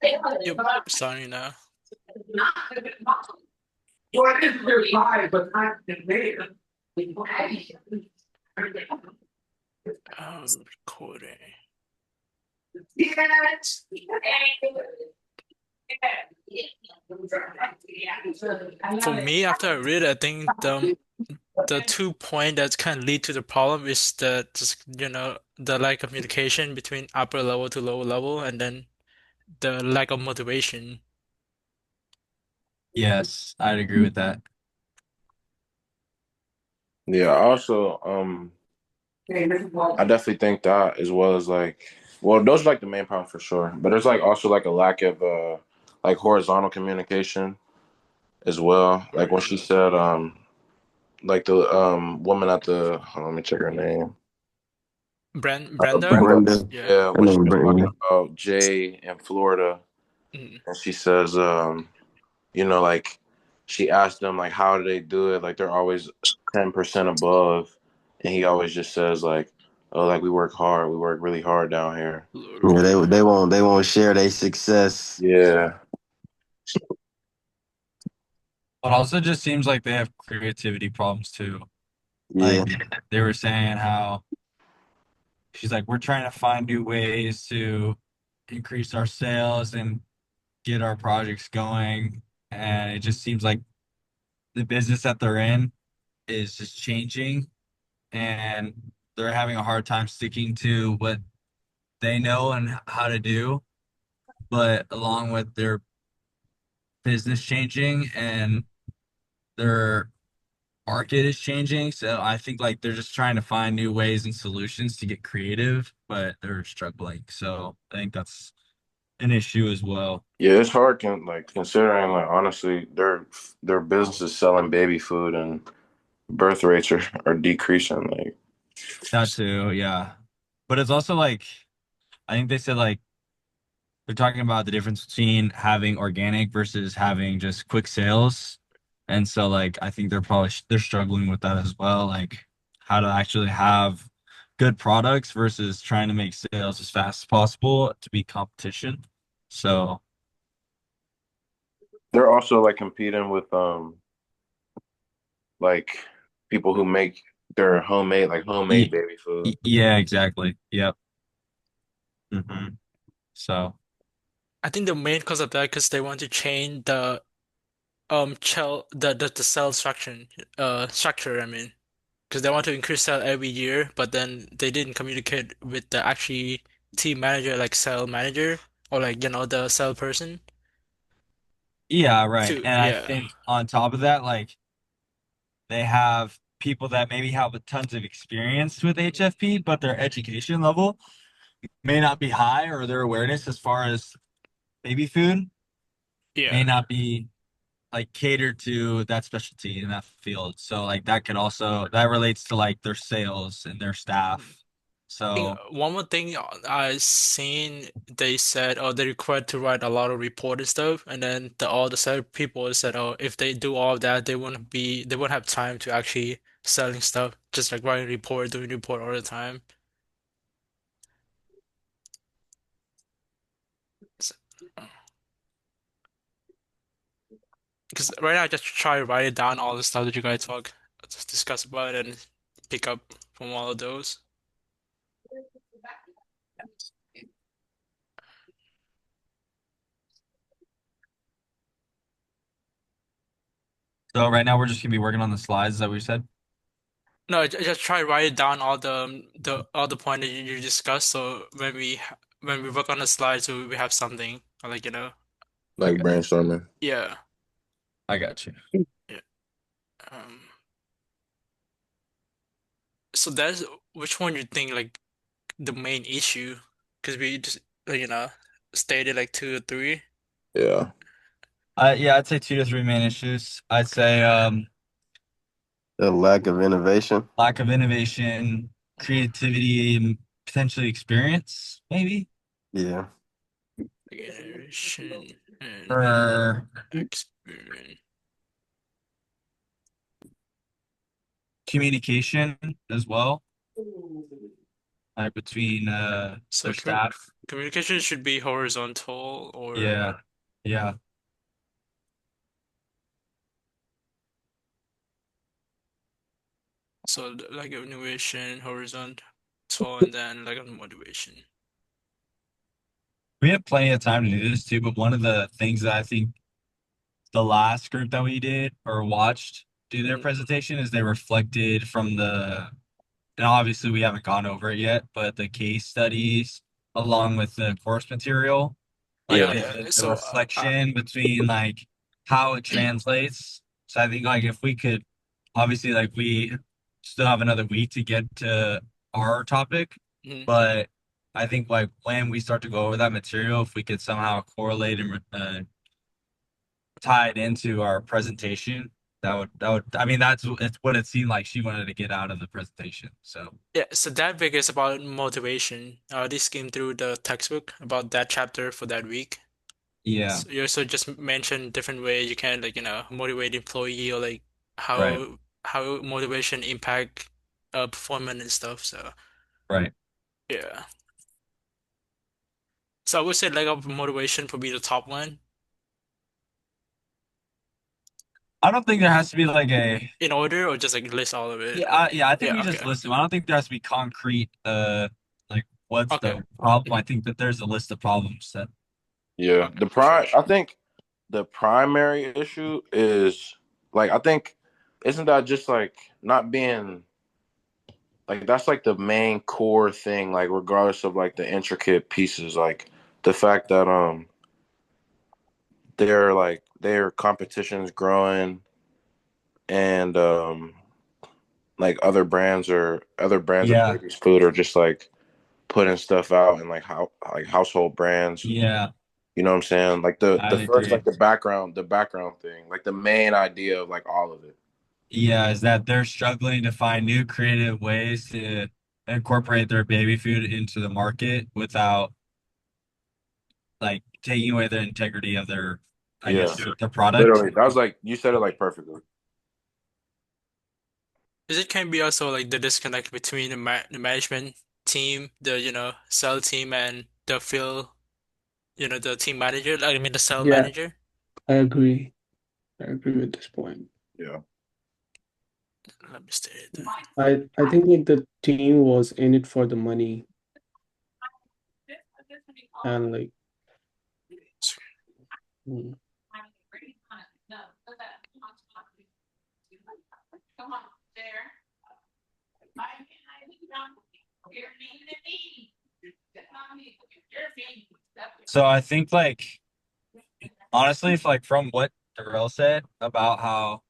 Yep, starting now. Well, it is very high, but not in there. Recording. For me, after I read, I think the 2 point that's kind of lead to the problem is the just the lack of communication between upper level to lower level, and then the lack of motivation. Yes, I'd agree with that. Yeah, also, I definitely think that as well as like, well, those are like the main problem for sure. But there's like also like a lack of like horizontal communication as well. Like when she said like the woman at the let me check her name. Brenda? Brenda. Brenda, Yeah. Yeah, her when she name was talking Brittany. about Jay in Florida, Mm. and she says, like she asked them like how do they do it? Like they're always 10% above, and he always just says like, oh, like we work hard, we work really hard down here. Yeah, Florida. they won't share their success. Yeah, But also just seems like they have creativity problems too. Yeah, Like they were saying how she's like, we're trying to find new ways to increase our sales and get our projects going. And it just seems like the business that they're in is just changing and they're having a hard time sticking to what they know and how to do. But along with their business changing and their market is changing. So I think like they're just trying to find new ways and solutions to get creative, but they're struggling. So I think that's an issue as well. yeah, it's hard like considering like honestly their business is selling baby food and birth rates are decreasing. Like That too, yeah. But it's also like I think they said like they're talking about the difference between having organic versus having just quick sales. And so like I think they're struggling with that as well, like how to actually have good products versus trying to make sales as fast as possible to be competition. So they're also like competing with like people who make their homemade y- baby food. yeah, exactly. Yep. So I think the main cause of that because they want to change the cell the cell structure. I mean, because they want to increase cell every year, but then they didn't communicate with the actually team manager, like cell manager, or like the cell person. yeah, right. To And I yeah, think on top of that, like they have people that maybe have tons of experience with HFP, but their education level may not be high or their awareness as far as baby food may yeah. not be like catered to that specialty in that field. So like that could also that relates to like their sales and their staff. Think So one more thing I seen, they said, oh, they're required to write a lot of report and stuff, and then all the sales people said, oh, if they do all of that, they won't have time to actually selling stuff, just like writing report, doing report all the time. Because right now, I just try to write it down all the stuff that you guys just discuss about and pick up from all of those. so right now we're just gonna be working on the slides is that what you said. No, just try to write it down the all the point that you discussed. So when we work on the slides, we have something like I Like got brainstorming. yeah. I got you. Yeah. Um, so that's which one you think like the main issue? Because we just stated like two or three. Yeah. Yeah, I'd say two to three main issues. I'd say the lack of innovation. lack of innovation, creativity, and potentially experience, maybe. Yeah, Generation and Or experience. communication as well, between So their staff. Communication should be horizontal or Yeah. Yeah. so like innovation, horizontal, and then like a motivation. We have plenty of time to do this too, but one of the things that I think the last group that we did or watched do their Mm, presentation is they reflected from and obviously we haven't gone over it yet, but the case studies along with the course material, like yeah, Yeah. the so reflection between like how it translates. So I think like if we could, obviously like we still have another week to get to our topic, mhm. but I think like when we start to go over that material, if we could somehow correlate and tie it into our presentation, I mean it's what it seemed like she wanted to get out of the presentation. So Yeah, so that big is about motivation. I already skimmed through the textbook about that chapter for that week. yeah, So you also just mentioned different ways you can like, motivate employee or like right, how motivation impact performance and stuff. So right. yeah. So I would say leg of motivation would be the top one I don't think there has to be like a in order or just like list all of it. yeah, I think Yeah, we okay. just list them. I don't think there has to be concrete like what's Okay. the problem. I Mhm. think that there's a list of problems that Yeah. Okay, for sure. I think the primary issue is like I think isn't that just like not being like that's like the main core thing, like regardless of like the intricate pieces, like the fact that their competition's growing and like other brands of yeah, baby's food are just like putting stuff out and like how like household brands. yeah, You know what I'm saying? Like I the first agree. like the background thing, like the main idea of like all of it. Yeah, is that they're struggling to find new creative ways to incorporate their baby food into the market without like taking away the integrity of their, I Yeah, guess, the product. literally. That was like you said it like perfectly. Is it can be also like the disconnect between the management team, the cell team and the field, the team manager, like, I mean the cell Yeah, manager. I agree. I agree with this point. Yeah. Let me state it then. I think like the team was in it for the money and like mm, So I think like honestly, if like from what Darrell said about how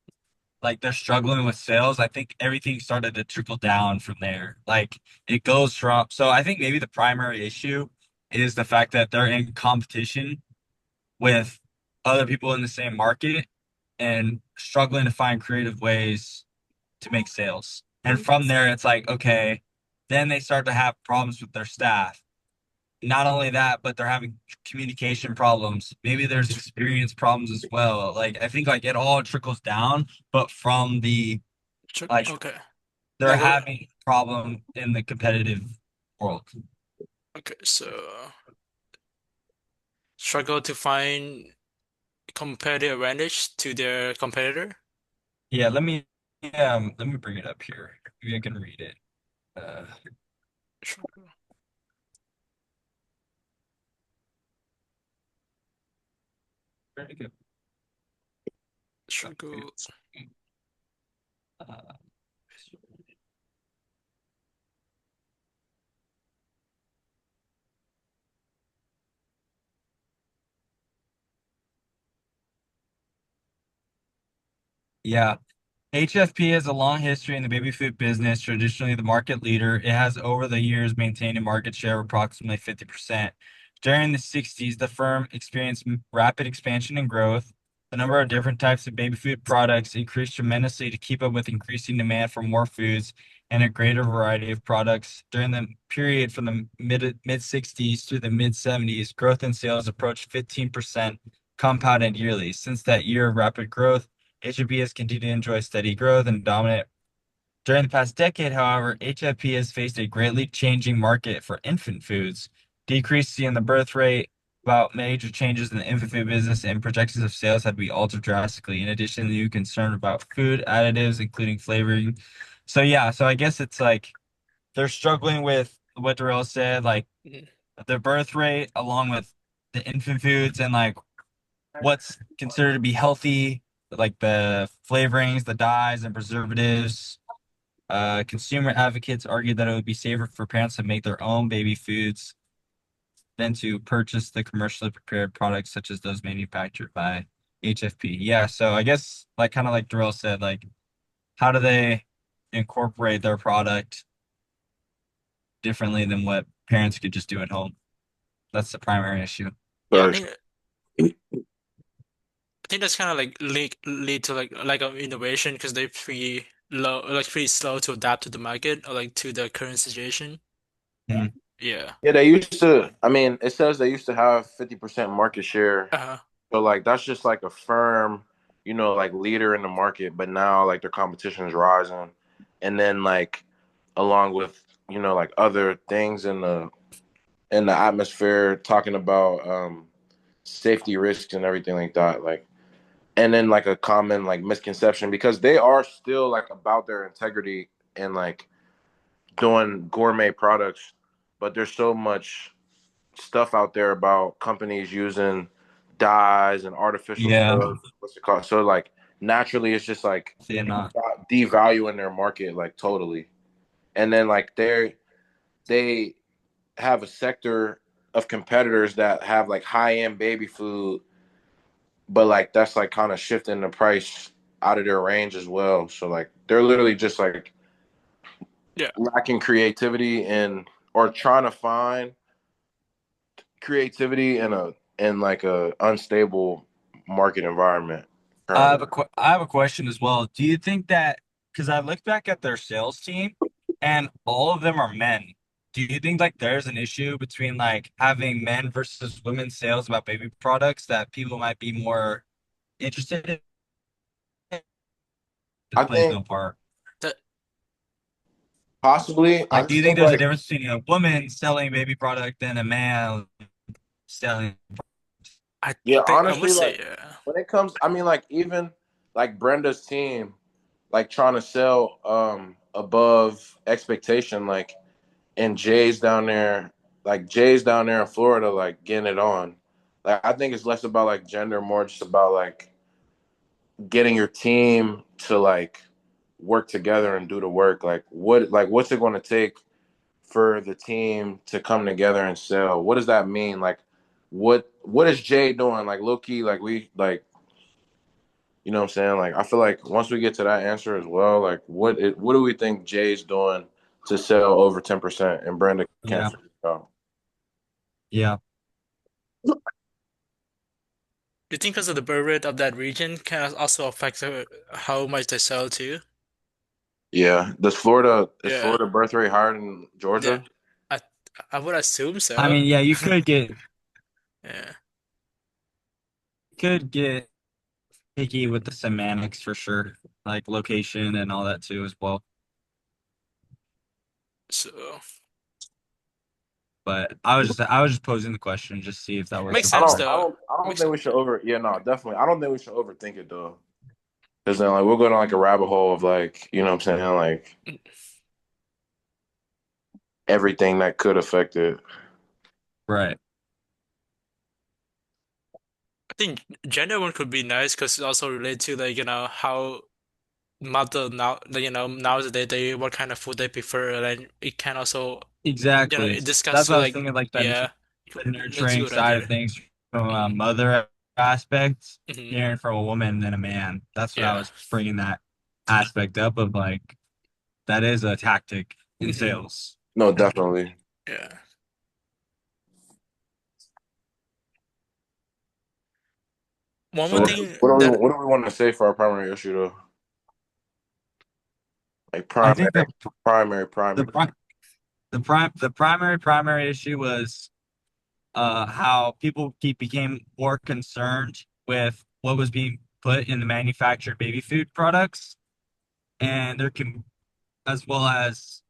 like they're struggling with sales, I think everything started to trickle down from there. Like it goes from, so I think maybe the primary issue is the fact that they're in competition with other people in the same market and struggling to find creative ways to make sales. And from there, it's like, okay, then they start to have problems with their staff. Not only that, but they're having communication problems. Maybe there's experience problems as well. Like I think like it all trickles down, but from the like Okay. they're Like, having a problem in the competitive world. okay, so struggle to find competitive advantage to their competitor. Yeah, let me bring it up here. Maybe I can read it. Uh Struggle, where'd it go? struggle. Uh, yeah, HFP has a long history in the baby food business, traditionally the market leader. It has over the years maintained a market share of approximately 50%. During the 60s, the firm experienced rapid expansion and growth. The number of different types of baby food products increased tremendously to keep up with increasing demand for more foods and a greater variety of products. During the period from the mid 60s through the mid 70s, growth in sales approached 15% compounded yearly. Since that year of rapid growth, HFP has continued to enjoy steady growth and dominant. During the past decade, however, HFP has faced a greatly changing market for infant foods. decrease in the birth rate, about major changes in the infant food business, and projections of sales had to be altered drastically. In addition, new concern about food additives, including flavoring. So yeah, so I guess it's like they're struggling with what Darrell said, like Mhm. the birth rate along with the infant foods and like what's considered to be healthy, like the flavorings, the dyes, and preservatives. Consumer advocates argued that it would be safer for parents to make their own baby foods than to purchase the commercially prepared products such as those manufactured by HFP. Yeah, so I guess like kind of like Darrell said, like how do they incorporate their product differently than what parents could just do at home? That's the primary issue. Yeah, First. I think that's kind of like lead to like innovation because they're pretty low, like pretty slow to adapt to the market or like to the current situation. Mhm. Yeah. Yeah, they used to. I mean, it says they used to have 50% market share. Uh-huh. So like that's just like a firm, like leader in the market. But now like their competition is rising, and then like along with like other things in the atmosphere, talking about safety risks and everything like that. Like, and then like a common like misconception because they are still like about their integrity and like doing gourmet products, but there's so much stuff out there about companies using dyes and artificial Yeah, stuff. What's it called? So like naturally, it's just like they're not. devaluing their market like totally. And then like they have a sector of competitors that have like high end baby food, but like that's like kind of shifting the price out of their range as well. So like they're literally just like Yeah. lacking creativity and or trying to find creativity in like a unstable market environment currently. I have a question as well. Do you think that because I looked back at their sales team and all of them are men. Do you think like there's an issue between like having men versus women sales about baby products that people might be more interested in? I It plays think no part. That possibly. I Like, do just you think think there's a like difference between a woman selling baby product than a man selling? I yeah, think I would honestly, like say yeah. when it comes, I mean, like even like Brenda's team, like trying to sell above expectation, like and Jay's down there in Florida, like getting it on. Like I think it's less about like gender, more just about like getting your team to like work together and do the work. What's it going to take for the team to come together and sell? What does that mean? Like what is Jay doing? Like low key, like we like what I'm saying? Like I feel like once we get to that answer as well, like what do we think Jay's doing to sell over 10% and Brenda can't Yeah, figure it out? yeah. Do you think because of the birth rate of that region can also affect how much they sell too? Yeah. Is Yeah. Florida birth rate higher than Yeah. Georgia? I I would assume I so. mean, yeah, Yeah. could get picky with the semantics for sure, like location and all that too as well. So But I was just posing the question just to see if that was makes a I sense don't part. I though. don't I don't Makes think we sense. should yeah, no, definitely. I don't think we should overthink it though. Because then like we'll go down like a rabbit hole of like, what I'm saying, like everything that could affect it. Right. I think gender one could be nice because it also related to like how mother now like, nowadays they what kind of food they prefer and it can also Exactly. it discuss That's to what I was like thinking, like yeah the that's a nurturing good side of idea. things from a Hmm. mother aspect, Hmm. hearing from a woman than a man. That's what I Yeah. was bringing that aspect up of like that is a tactic in Hmm. sales. No, definitely. Yeah. One So more what, thing what do we that what do we want to say for our primary issue though? Like I think the primary. pri the primary issue was how people became more concerned with what was being put in the manufactured baby food products, and there can as well as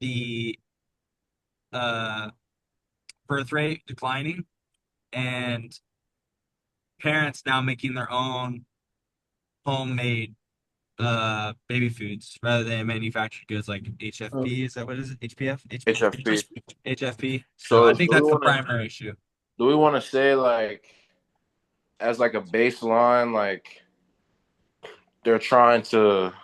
the uh, birth rate declining, and parents now making their own homemade baby foods rather than manufactured goods like HFP. Is that what is it? HPF? HFP. HFP. So I So think do we that's the want to primary issue. say like as like a baseline, like they're trying to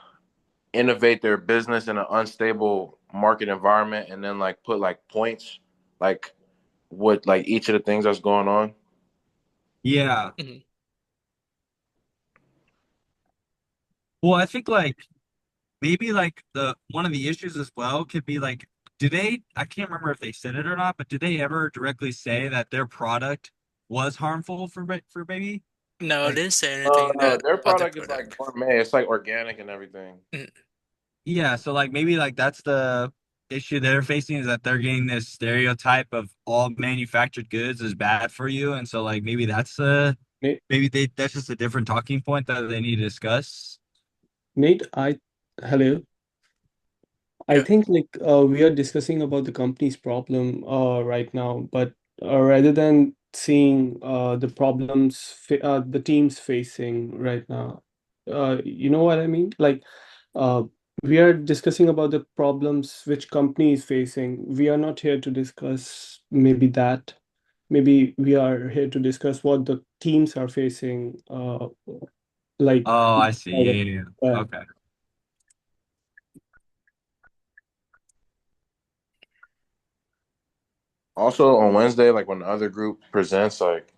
innovate their business in an unstable market environment, and then like put like points, like what like each of the things that's going on. Yeah. Mhm. Well, I think like maybe like the one of the issues as well could be like, do they, I can't remember if they said it or not, but did they ever directly say that their product was harmful for for baby? No, I Like, didn't say anything that Their about the product is like product. gourmet. It's like organic and everything. Mhm. yeah, so like maybe like that's the issue they're facing is that they're getting this stereotype of all manufactured goods is bad for you. And so like maybe that's Nate, maybe that's just a different talking point that they need to discuss. Nate, hello. I Yeah. think like we are discussing about the company's problem right now, but rather than seeing the problems the team's facing right now, you know what I mean? Like uh, we are discussing about the problems which company is facing. We are not here to discuss maybe that. Maybe we are here to discuss what the teams are facing. Like Oh, I see. Yeah, yeah, yeah. uh, Okay. Also on Wednesday, like when the other group presents, like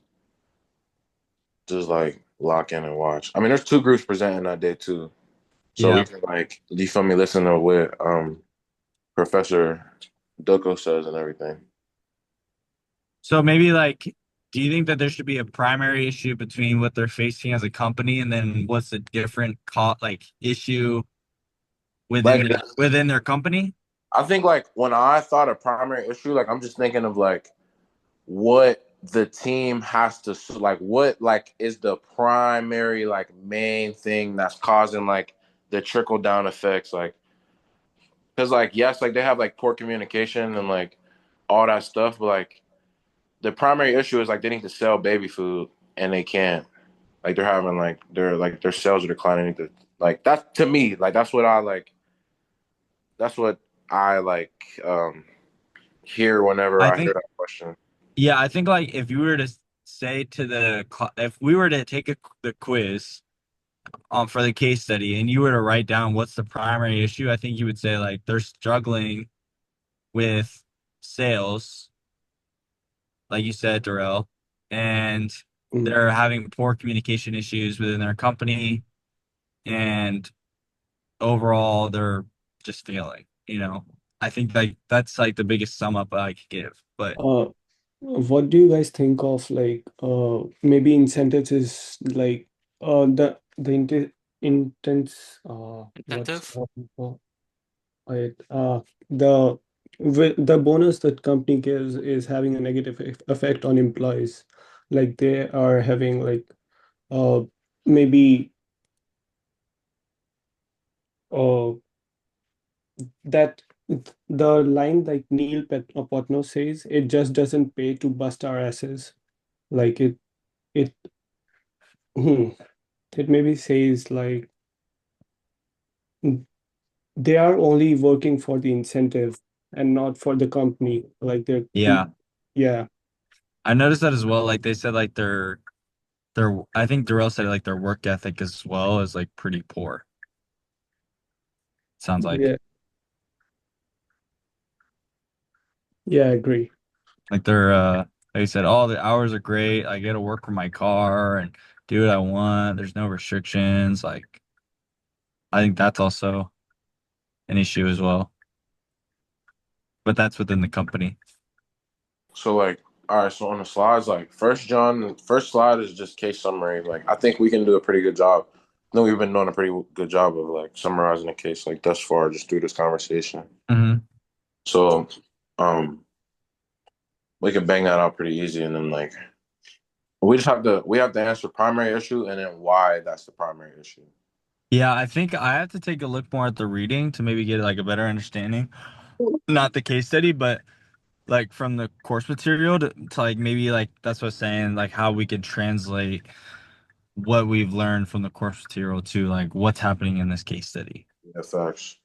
just like lock in and watch. I mean, there's two groups presenting that day too, so we Yeah. can like you feel me, listen to what Professor Duko says and everything. So maybe like, do you think that there should be a primary issue between what they're facing as a company and then what's a different like issue Like within their company? I think like when I thought of primary issue, like I'm just thinking of like what the team has to like what like is the primary like main thing that's causing like the trickle down effects like because like yes like they have like poor communication and like all that stuff but like the primary issue is like they need to sell baby food and they can't like they're having like their sales are declining like that's to me like that's what I like hear whenever I I hear think, that question. yeah, I think like if you were to say to if we were to take the quiz for the case study and you were to write down what's the primary issue, I think you would say like they're struggling with sales, like you said, Darrell, and mm, they're having poor communication issues within their company, and overall they're just failing. I think like that's like the biggest sum up I could give. But uh, what do you guys think of like maybe incentives is like the intense what's Incentive? it the the bonus that company gives is having a negative effect on employees, like they are having like uh maybe uh that the line like Neil Potno says, it just doesn't pay to bust our asses. Like it hmm, it maybe says like they are only working for the incentive and not for the company. Like they're yeah, yeah, I noticed that as well. Like they said, like their I think Darrell said like their work ethic as well is like pretty poor. Sounds like yeah, yeah, I agree. like they're they said, oh, the hours are great. I get to work from my car and do what I want. There's no restrictions. Like I think that's also an issue as well. But that's within the company. So like, all right. So on the slides, like first John, the first slide is just case summary. Like I think we can do a pretty good job. I think we've been doing a pretty good job of like summarizing the case like thus far, just through this conversation. Hmm. So, um, we can bang that out pretty easy, and then like we have to answer primary issue and then why that's the primary issue. Yeah, I think I have to take a look more at the reading to maybe get like a better understanding. Not the case study, but like from the course material to like maybe like that's what I'm saying, like how we could translate what we've learned from the course material to like what's happening in this case study. Yeah, facts.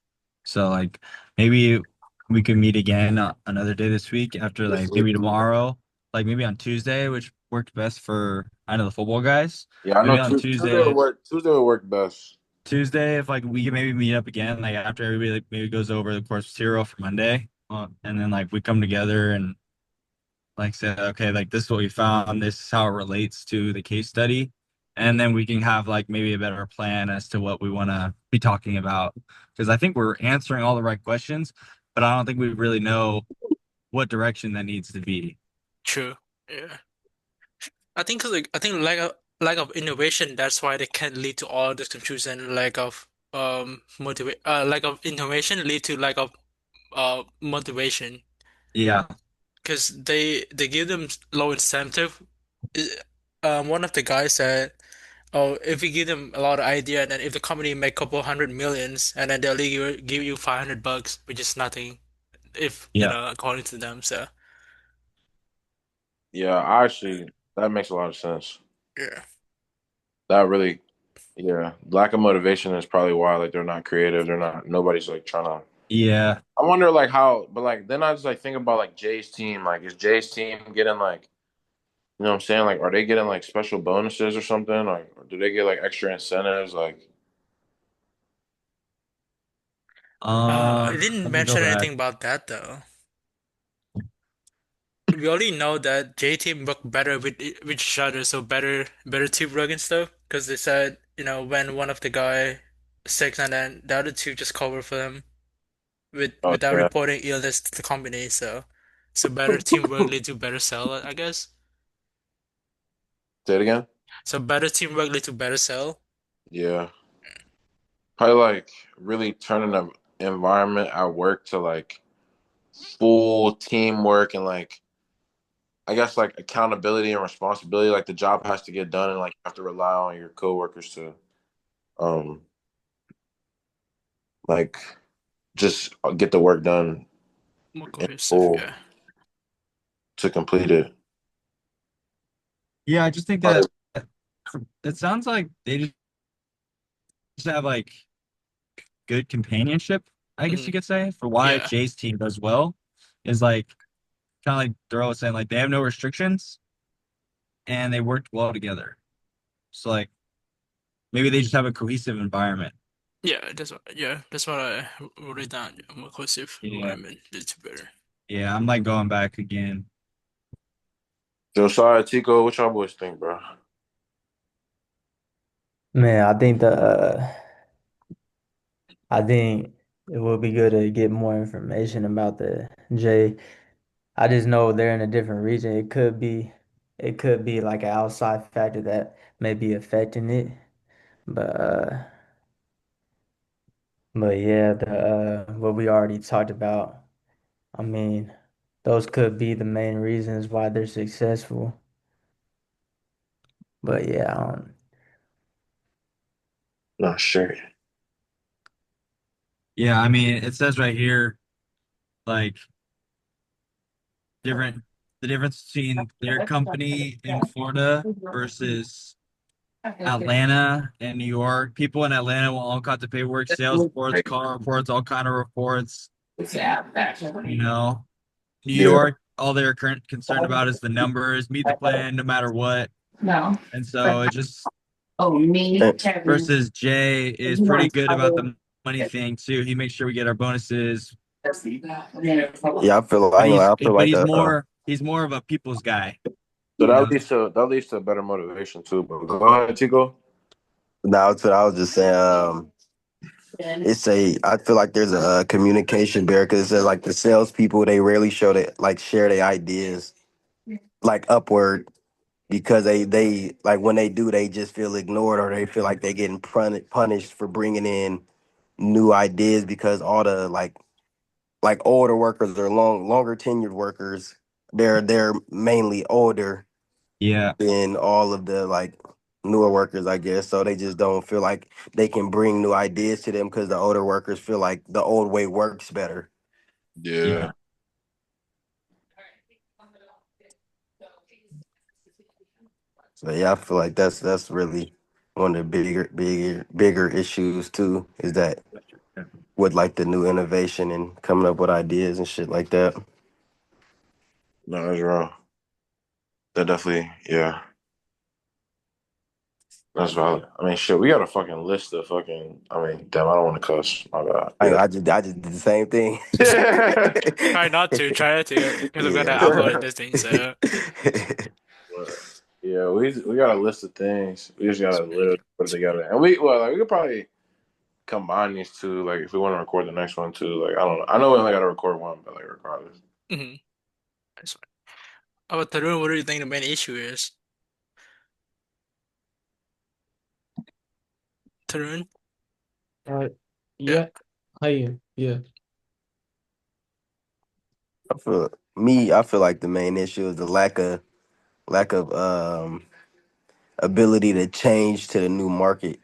So like maybe we could meet again another day this week after like maybe tomorrow, like maybe on Tuesday, which worked best for I know the football guys. Yeah, I know Maybe on Tuesday would work. Tuesday would work best. Tuesday, if like we can maybe meet up again, like after everybody like maybe goes over the course material for Monday, and then like we come together and like say, okay, like this is what we found, this is how it relates to the case study, and then we can have like maybe a better plan as to what we want to be talking about. Because I think we're answering all the right questions, but I don't think we really know what direction that needs to be. True. Yeah. I think lack of innovation, that's why they can lead to all this confusion. Lack of innovation lead to lack of motivation. Yeah. Because they give them low incentive. I- One of the guys said, "Oh, if we give them a lot of idea, and then if the company make couple hundred millions, and then they'll give you $500, which is nothing, if Yeah. according to them." So Yeah, I actually that makes a lot of sense. yeah, That really, yeah, lack of motivation is probably why like they're not creative. They're not. Nobody's like trying to. Yeah. I wonder like how, but like then I just like think about like Jay's team. Like, is Jay's team getting like, you know what I'm saying? Like, are they getting like special bonuses or something? Like, or do they get like extra incentives? Like, it didn't Let me go mention back. anything about that though. We already know that J team work better with each other, so better teamwork and stuff. Because they said, when one of the guy sick, and then the other two just cover for them oh without yeah, reporting illness to the company. So better teamwork leads to better sell, I guess. say it again. So better teamwork leads to better sell. Yeah, probably like really turning the environment at work to like full teamwork and like I guess like accountability and responsibility. Like the job has to get done, and like you have to rely on your coworkers to um like just get the work done More in cohesive, full yeah. to complete it. Yeah, I just think that Probably, it sounds like they just have like good companionship, I guess Mhm. you could say, for why Yeah. Jay's team does well is like kind of like Daryl was saying, like they have no restrictions and they worked well together. So like maybe they just have a cohesive environment. That's what I wrote it down. Yeah, more cohesive Yeah. environment leads to better. Yeah, I'm like going back again. Josiah, Tico, what y'all boys think, bro? Man, I think it would be good to get more information about the J. I just know they're in a different region. It could be like an outside factor that may be affecting it. But but yeah, the what we already talked about. I mean, those could be the main reasons why they're successful. But yeah, Not sure. Yeah, I mean, it says right here, like different the difference between their company in Florida versus Atlanta and New York. People in Atlanta will all cut the paperwork, sales reports, car reports, all kind of reports, you know. New Yeah. York, all they're current concerned about is the numbers, meet the plan no matter what. No. And so it just Oh, me, Kevin. versus Jay is pretty good about the money thing too. He makes sure we get our bonuses, Yeah, I feel but I feel like he's more of a people's guy, So you know. that leads to better motivation too. But go ahead, Tico. now that's what I was just saying. I feel like there's a communication barrier because it says like the salespeople they rarely show that like share their ideas like upward because they like when they do they just feel ignored or they feel like they're getting punished for bringing in new ideas because all the like older workers or longer tenured workers they're mainly older Yeah. than all of the like newer workers, I guess. So they just don't feel like they can bring new ideas to them because the older workers feel like the old way works better. Yeah. Yeah. So yeah, I feel like that's really one of the bigger issues too, is that with like the new innovation and coming up with ideas and shit like that. No, that's wrong. That definitely, yeah, that's valid. I mean, shit, we got a fucking list of fucking. I mean, damn, I don't want to cuss. My bad. Yeah. I just did the same thing. Try not to, try not to, because I'm gonna Yeah. upload this thing. So But, yeah, we got a list of things. We just gotta literally put it together, and we could probably combine these two. Like, if we want to record the next one too. Like, I don't know. I know we only got to record one, but like, regardless. mhm. That's fine. How about Tarun? What do you think the main issue is? Tarun? Uh, Yeah. yeah, I am. Yeah. I feel like the main issue is the lack of ability to change to the new market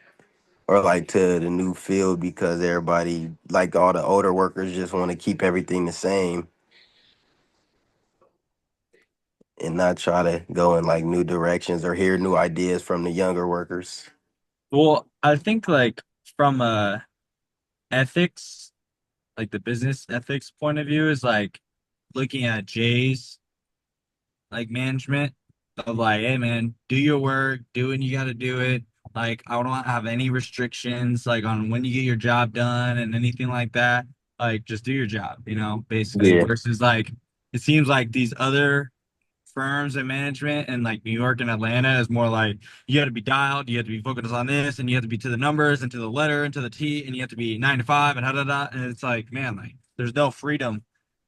or like to the new field because everybody, like all the older workers, just want to keep everything the same and not try to go in like new directions or hear new ideas from the younger workers. Well, I think like from a ethics, like the business ethics point of view, is like looking at Jay's like management of like, hey man, do your work, do when you got to do it. Like, I don't have any restrictions like on when you get your job done and anything like that. Like, just do your job, basically. Yeah, Versus like, it seems like these other firms and management in like New York and Atlanta is more like you have to be dialed, you have to be focused on this, and you have to be to the numbers and to the letter and to the T, and you have to be 9 to 5 and da da da. And it's like, man, like there's no freedom,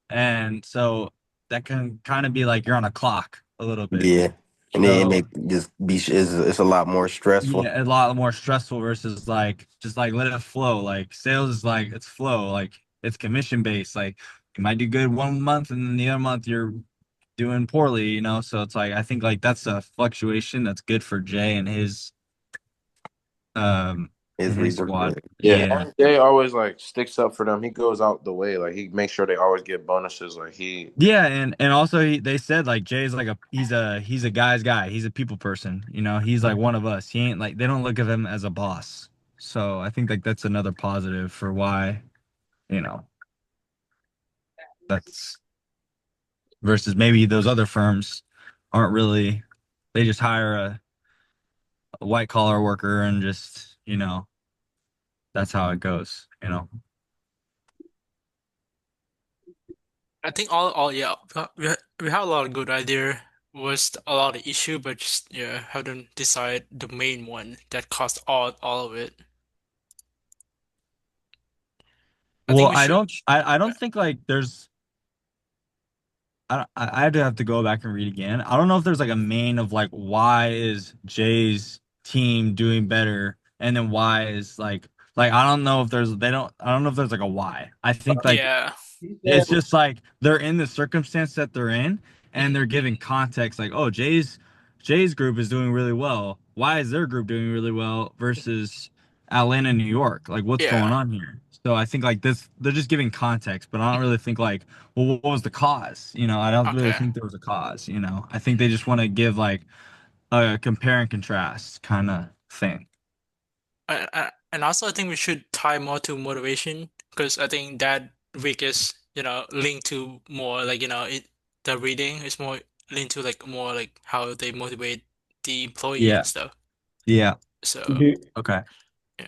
and so that can kind of be like you're on a clock a little bit. yeah, and then So it just be it's a lot more stressful. yeah, a lot more stressful versus like just like let it flow. Like sales is like it's flow, like it's commission based. Like you might do good 1 month and then the other month you're doing poorly, So it's like I think like that's a fluctuation that's good for Jay His and his reason for squad. it. Yeah, Yeah. and Jay always like sticks up for them. He goes out the way. Like, he makes sure they always get bonuses. Like, Yeah, and also they said like Jay's like he's a guy's guy. He's a people person, He's like one of us. He ain't like they don't look at him as a boss. So I think like that's another positive for why, you know, that's versus maybe those other firms aren't really they just hire a white collar worker and just, that's how it goes. I think all yeah, we have a lot of good idea. Was a lot of issue, but just yeah, haven't decide the main one that caused all of it. I Well, think we should. I Yeah. don't think like there's I have to go back and read again. I don't know if there's like a main of like why is Jay's team doing better and then why is like I don't know if there's they don't I don't know if there's like a why. I think like Yeah. it's just like they're in the circumstance that they're in and Mhm. they're giving context like, oh, Jay's group is doing really well. Why is their group doing really well versus Atlanta, New York? Like what's Yeah. going on here? So I think like this they're just giving context, but I don't really think like, well, what was the cause? I don't really Okay. think there was a cause. I think they just want to give like a compare and contrast kind of thing. And also I think we should tie more to motivation because I think that week is, linked to more like, the reading is more linked to like more like how they motivate the employee and Yeah. stuff. Yeah. So Do Okay. yeah.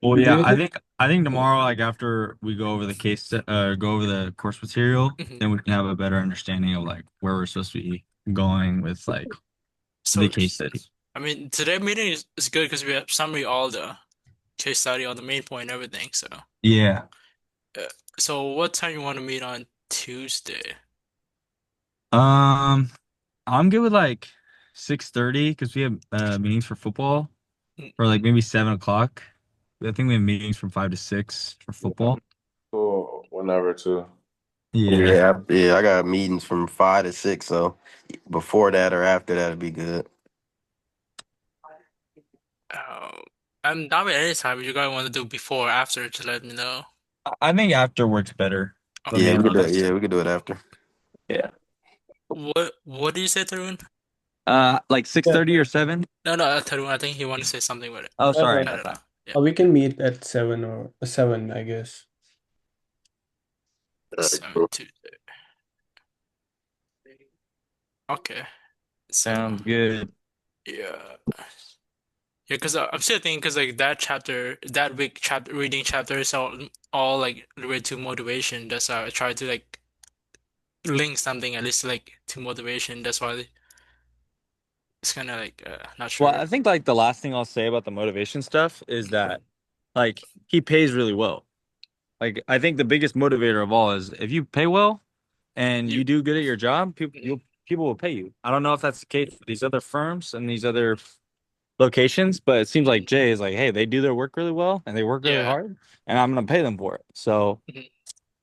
Well, do yeah, you think I think tomorrow, like after we go over the go over the course material, Mhm. then we can have a better understanding of like where we're supposed to be going with like the So case study. I mean today meeting is good because we have summary all the case study on the main point and everything. So Yeah. uh, so what time you want to meet on Tuesday? Um, I'm good with like 6:30 because we have meetings for football, Mm, or like maybe 7 o'clock. I think we have meetings from 5 to 6 for football. cool whenever too. Yeah. Yeah, I got meetings from 5 to 6, so before that or after that'd be good. Uh, I'm down with any time. If you guys want to do before or after, just let me know. I think after works better, if I'm Okay. being honest. Yeah, we could do it after. Yeah. What do you say, Tarun? Like 6:30 or 7? No, Tarun, I think he wanted to say something with it. Oh, Yeah, sorry I about don't know. that. Yeah. we can meet at 7, I guess. Seven Tuesday. Okay. So Sounds good. yeah. Yeah, because I'm still thinking because like that week chapter reading chapter is all like related to motivation. That's why I try to like link something at least like to motivation. That's why it's kind of like not Well, sure. I think like the last thing I'll say about the motivation stuff is that like he pays really well. Like I think the biggest motivator of all is if you pay well and You you do good at your job, Mhm. people will pay you. I don't know if that's the case for these other firms and these other locations, but it seems like Mhm. Jay is like, hey, they do their work really well and they work really Yeah. hard, and I'm gonna pay them for it. So Mhm.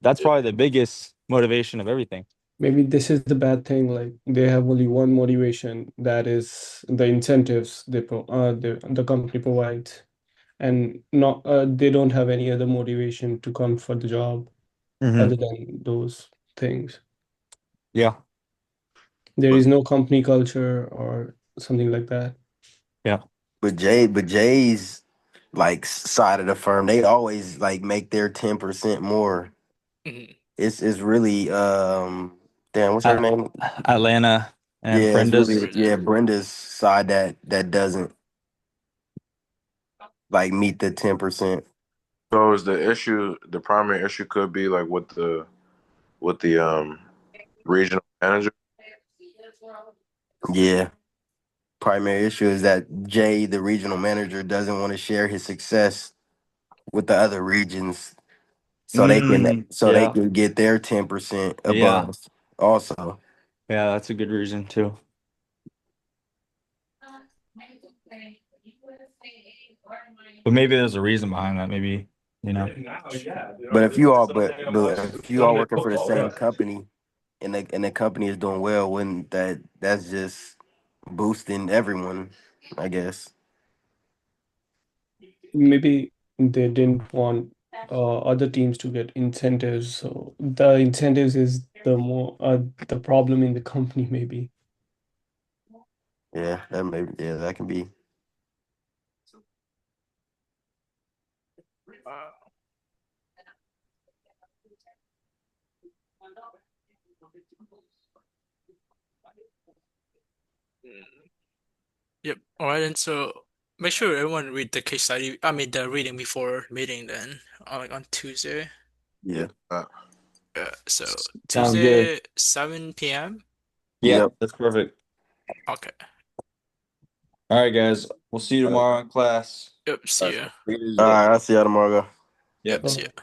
that's probably the biggest motivation of everything. Maybe this is the bad thing. Like they have only one motivation, that is the incentives the company provides, and not they don't have any other motivation to come for the job Hmm. other than those things. Yeah, There is no company culture or something like that. yeah. But Jay's like side of the firm, they always like make their 10% more. Mhm. It's really damn, what's her At name? Atlanta and Yeah, it's Brenda's. really, Really. yeah, Brenda's side that doesn't like meet the 10%. So is the primary issue could be like with the regional manager? Yeah. Primary issue is that Jay, the regional manager, doesn't want to share his success with the other regions so they Yeah, can get their 10% yeah, above also. yeah. That's a good reason too. But maybe there's a reason behind that. Maybe, you know. But if you all working for the same company and the company is doing well, wouldn't that's just boosting everyone, I guess. Maybe they didn't want other teams to get incentives, so the incentives is the problem in the company maybe. Yeah, that can be. Yep. All right, and so make sure everyone read the case study. I mean, the reading before meeting then, like on Tuesday. Yeah. So Sounds good. Tuesday, 7 p.m. Yeah, Yep. that's perfect. Okay. All right, guys. We'll see you tomorrow in class. Yep. See ya. All right, I'll see y'all tomorrow. Yep. Yep. See Uh, ya.